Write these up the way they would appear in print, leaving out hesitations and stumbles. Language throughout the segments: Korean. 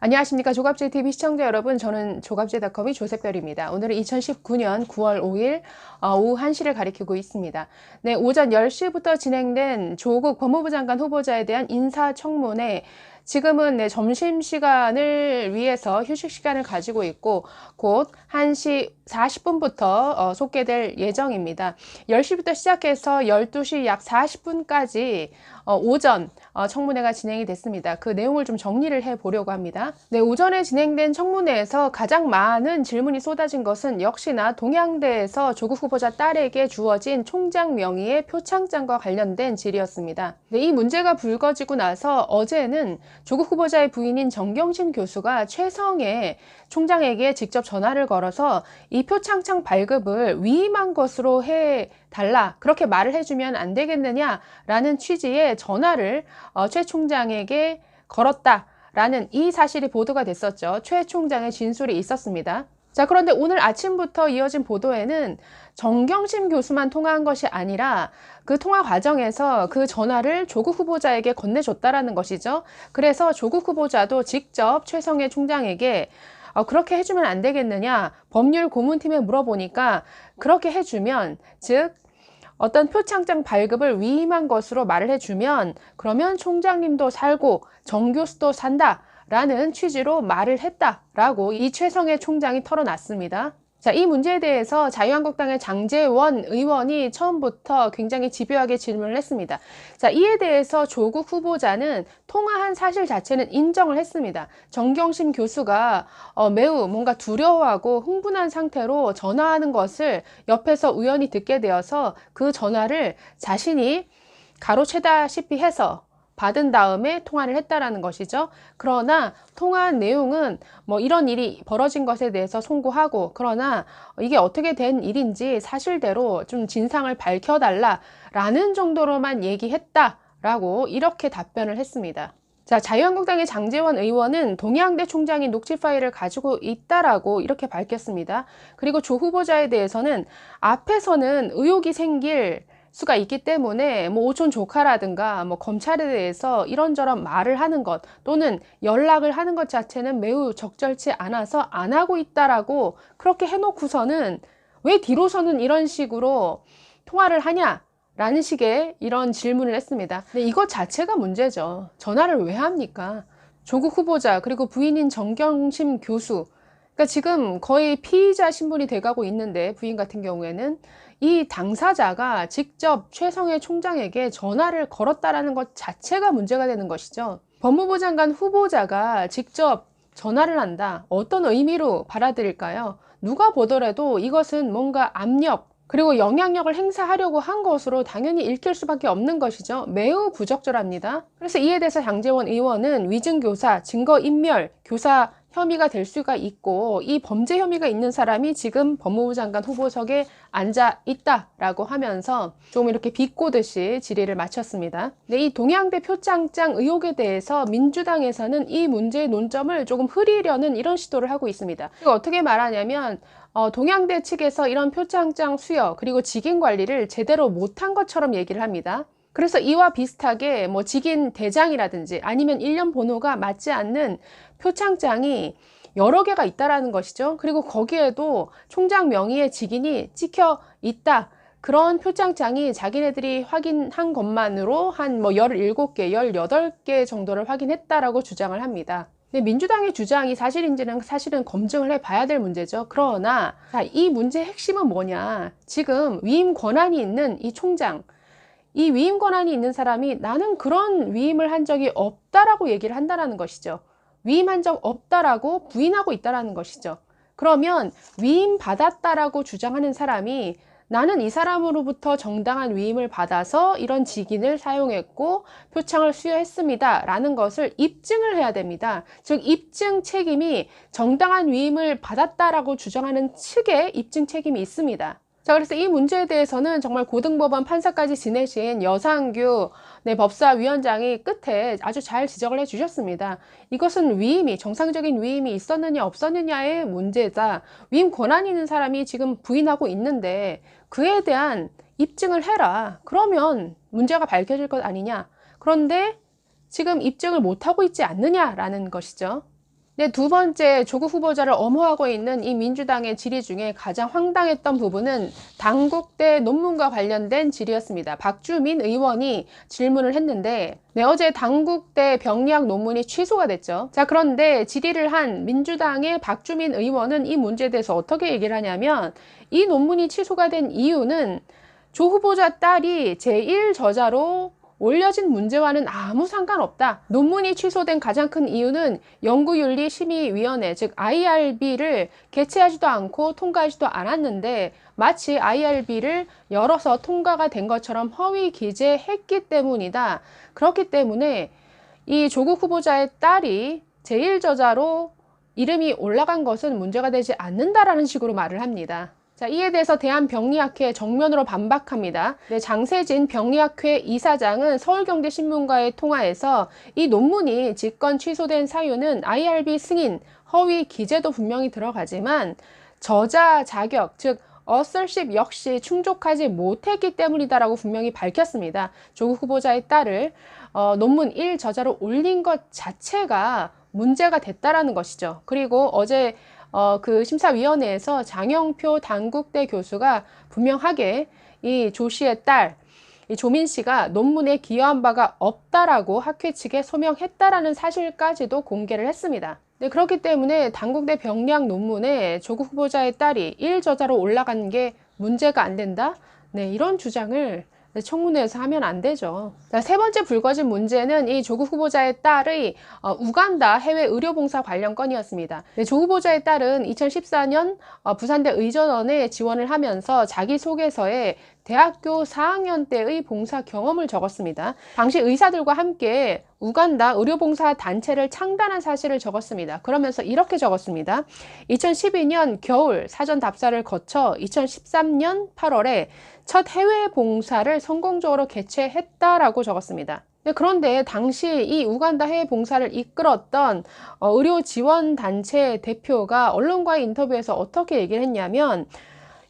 안녕하십니까. 조갑제TV 시청자 여러분, 저는 조갑제닷컴의 조셉별입니다. 오늘은 2019년 9월 5일 오후 1시를 가리키고 있습니다. 네, 오전 10시부터 진행된 조국 법무부 장관 후보자에 대한 인사청문회, 지금은 점심시간을 위해서 휴식시간을 가지고 있고 곧 1시 40분부터 속개될 예정입니다. 10시부터 시작해서 12시 약 40분까지 오전 청문회가 진행이 됐습니다. 그 내용을 좀 정리를 해보려고 합니다. 네, 오전에 진행된 청문회에서 가장 많은 질문이 쏟아진 것은 역시나 동양대에서 조국 후보자 딸에게 주어진 총장 명의의 표창장과 관련된 질의였습니다. 네, 이 문제가 불거지고 나서 어제는 조국 후보자의 부인인 정경심 교수가 최성해 총장에게 직접 전화를 걸어서 이 표창장 발급을 위임한 것으로 해달라, 그렇게 말을 해주면 안 되겠느냐라는 취지의 전화를 최 총장에게 걸었다라는 이 사실이 보도가 됐었죠. 최 총장의 진술이 있었습니다. 자, 그런데 오늘 아침부터 이어진 보도에는 정경심 교수만 통화한 것이 아니라 그 통화 과정에서 그 전화를 조국 후보자에게 건네줬다라는 것이죠. 그래서 조국 후보자도 직접 최성해 총장에게 그렇게 해주면 안 되겠느냐, 법률 고문팀에 물어보니까 그렇게 해주면, 즉 어떤 표창장 발급을 위임한 것으로 말을 해주면 그러면 총장님도 살고 정 교수도 산다 라는 취지로 말을 했다라고 이 최성해 총장이 털어놨습니다. 자, 이 문제에 대해서 자유한국당의 장제원 의원이 처음부터 굉장히 집요하게 질문을 했습니다. 자, 이에 대해서 조국 후보자는 통화한 사실 자체는 인정을 했습니다. 정경심 교수가 매우 뭔가 두려워하고 흥분한 상태로 전화하는 것을 옆에서 우연히 듣게 되어서 그 전화를 자신이 가로채다시피 해서 받은 다음에 통화를 했다라는 것이죠. 그러나 통화한 내용은 뭐 이런 일이 벌어진 것에 대해서 송구하고, 그러나 이게 어떻게 된 일인지 사실대로 좀 진상을 밝혀달라라는 정도로만 얘기했다라고 이렇게 답변을 했습니다. 자, 자유한국당의 장제원 의원은 동양대 총장이 녹취 파일을 가지고 있다라고 이렇게 밝혔습니다. 그리고 조 후보자에 대해서는 앞에서는 의혹이 생길 수가 있기 때문에 뭐 오촌 조카라든가 뭐 검찰에 대해서 이런저런 말을 하는 것 또는 연락을 하는 것 자체는 매우 적절치 않아서 안 하고 있다라고 그렇게 해놓고서는 왜 뒤로서는 이런 식으로 통화를 하냐 라는 식의 이런 질문을 했습니다. 근데 이것 자체가 문제죠. 전화를 왜 합니까? 조국 후보자 그리고 부인인 정경심 교수, 그러니까 지금 거의 피의자 신분이 돼가고 있는데, 부인 같은 경우에는 이 당사자가 직접 최성해 총장에게 전화를 걸었다라는 것 자체가 문제가 되는 것이죠. 법무부 장관 후보자가 직접 전화를 한다. 어떤 의미로 받아들일까요? 누가 보더라도 이것은 뭔가 압력, 그리고 영향력을 행사하려고 한 것으로 당연히 읽힐 수밖에 없는 것이죠. 매우 부적절합니다. 그래서 이에 대해서 장제원 의원은 위증교사, 증거인멸, 교사 혐의가 될 수가 있고, 이 범죄 혐의가 있는 사람이 지금 법무부 장관 후보석에 앉아 있다라고 하면서 조금 이렇게 비꼬듯이 질의를 마쳤습니다. 네, 이 동양대 표창장 의혹에 대해서 민주당에서는 이 문제의 논점을 조금 흐리려는 이런 시도를 하고 있습니다. 이거 어떻게 말하냐면 동양대 측에서 이런 표창장 수여 그리고 직인 관리를 제대로 못한 것처럼 얘기를 합니다. 그래서 이와 비슷하게 뭐 직인 대장이라든지 아니면 일련 번호가 맞지 않는 표창장이 여러 개가 있다라는 것이죠. 그리고 거기에도 총장 명의의 직인이 찍혀 있다. 그런 표창장이 자기네들이 확인한 것만으로 한 뭐 17개, 18개 정도를 확인했다라고 주장을 합니다. 근데 민주당의 주장이 사실인지는 사실은 검증을 해봐야 될 문제죠. 그러나 이 문제의 핵심은 뭐냐? 지금 위임 권한이 있는 이 총장, 이 위임 권한이 있는 사람이 나는 그런 위임을 한 적이 없다라고 얘기를 한다는 것이죠. 위임한 적 없다라고 부인하고 있다라는 것이죠. 그러면 위임 받았다라고 주장하는 사람이 나는 이 사람으로부터 정당한 위임을 받아서 이런 직인을 사용했고 표창을 수여했습니다 라는 것을 입증을 해야 됩니다. 즉 입증 책임이 정당한 위임을 받았다라고 주장하는 측에 입증 책임이 있습니다. 자, 그래서 이 문제에 대해서는 정말 고등법원 판사까지 지내신 여상규 법사위원장이 끝에 아주 잘 지적을 해 주셨습니다. 이것은 위임이, 정상적인 위임이 있었느냐 없었느냐의 문제다. 위임 권한이 있는 사람이 지금 부인하고 있는데 그에 대한 입증을 해라. 그러면 문제가 밝혀질 것 아니냐. 그런데 지금 입증을 못하고 있지 않느냐라는 것이죠. 네, 두 번째 조국 후보자를 엄호하고 있는 이 민주당의 질의 중에 가장 황당했던 부분은 당국대 논문과 관련된 질의였습니다. 박주민 의원이 질문을 했는데, 네, 어제 당국대 병리학 논문이 취소가 됐죠. 자, 그런데 질의를 한 민주당의 박주민 의원은 이 문제에 대해서 어떻게 얘기를 하냐면, 이 논문이 취소가 된 이유는 조 후보자 딸이 제1저자로 올려진 문제와는 아무 상관없다. 논문이 취소된 가장 큰 이유는 연구윤리심의위원회, 즉 IRB를 개최하지도 않고 통과하지도 않았는데 마치 IRB를 열어서 통과가 된 것처럼 허위 기재했기 때문이다. 그렇기 때문에 이 조국 후보자의 딸이 제1저자로 이름이 올라간 것은 문제가 되지 않는다라는 식으로 말을 합니다. 자, 이에 대해서 대한병리학회 정면으로 반박합니다. 네, 장세진 병리학회 이사장은 서울경제신문과의 통화에서 이 논문이 직권 취소된 사유는 IRB 승인, 허위 기재도 분명히 들어가지만 저자 자격, 즉 어설십 역시 충족하지 못했기 때문이다라고 분명히 밝혔습니다. 조국 후보자의 딸을 논문 1저자로 올린 것 자체가 문제가 됐다라는 것이죠. 그리고 어제 그 심사위원회에서 장영표 당국대 교수가 분명하게 이 조 씨의 딸, 이 조민 씨가 논문에 기여한 바가 없다라고 학회 측에 소명했다라는 사실까지도 공개를 했습니다. 네, 그렇기 때문에 당국대 병리학 논문에 조국 후보자의 딸이 1저자로 올라간 게 문제가 안 된다? 네, 이런 주장을 청문회에서 하면 안 되죠. 자, 세 번째 불거진 문제는 이 조국 후보자의 딸의 우간다 해외 의료봉사 관련 건이었습니다. 네, 조 후보자의 딸은 2014년 부산대 의전원에 지원을 하면서 자기소개서에 대학교 4학년 때의 봉사 경험을 적었습니다. 당시 의사들과 함께 우간다 의료봉사 단체를 창단한 사실을 적었습니다. 그러면서 이렇게 적었습니다. 2012년 겨울 사전 답사를 거쳐 2013년 8월에 첫 해외 봉사를 성공적으로 개최했다라고 적었습니다. 그런데 당시 이 우간다 해외 봉사를 이끌었던 의료 지원 단체 대표가 언론과의 인터뷰에서 어떻게 얘기를 했냐면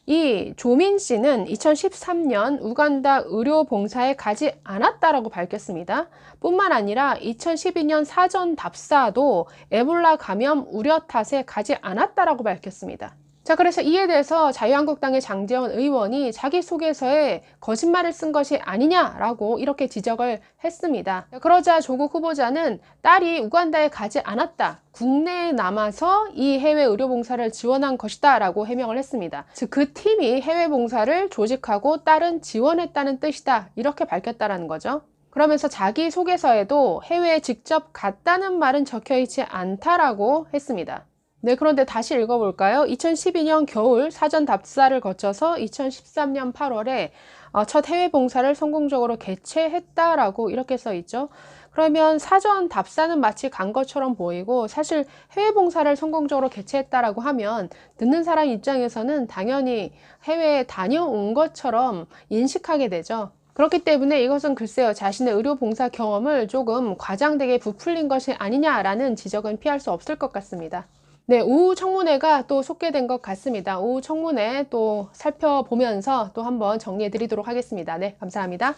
이 조민 씨는 2013년 우간다 의료봉사에 가지 않았다라고 밝혔습니다. 뿐만 아니라 2012년 사전 답사도 에볼라 감염 우려 탓에 가지 않았다라고 밝혔습니다. 자, 그래서 이에 대해서 자유한국당의 장제원 의원이 자기소개서에 거짓말을 쓴 것이 아니냐라고 이렇게 지적을 했습니다. 그러자 조국 후보자는 딸이 우간다에 가지 않았다. 국내에 남아서 이 해외 의료봉사를 지원한 것이다 라고 해명을 했습니다. 즉, 그 팀이 해외 봉사를 조직하고 딸은 지원했다는 뜻이다. 이렇게 밝혔다라는 거죠. 그러면서 자기소개서에도 해외에 직접 갔다는 말은 적혀있지 않다라고 했습니다. 네, 그런데 다시 읽어볼까요? 2012년 겨울 사전 답사를 거쳐서 2013년 8월에 첫 해외 봉사를 성공적으로 개최했다라고 이렇게 써 있죠. 그러면 사전 답사는 마치 간 것처럼 보이고 사실 해외 봉사를 성공적으로 개최했다라고 하면 듣는 사람 입장에서는 당연히 해외에 다녀온 것처럼 인식하게 되죠. 그렇기 때문에 이것은 글쎄요, 자신의 의료 봉사 경험을 조금 과장되게 부풀린 것이 아니냐라는 지적은 피할 수 없을 것 같습니다. 네, 오후 청문회가 또 속개된 것 같습니다. 오후 청문회 또 살펴보면서 또 한번 정리해 드리도록 하겠습니다. 네, 감사합니다.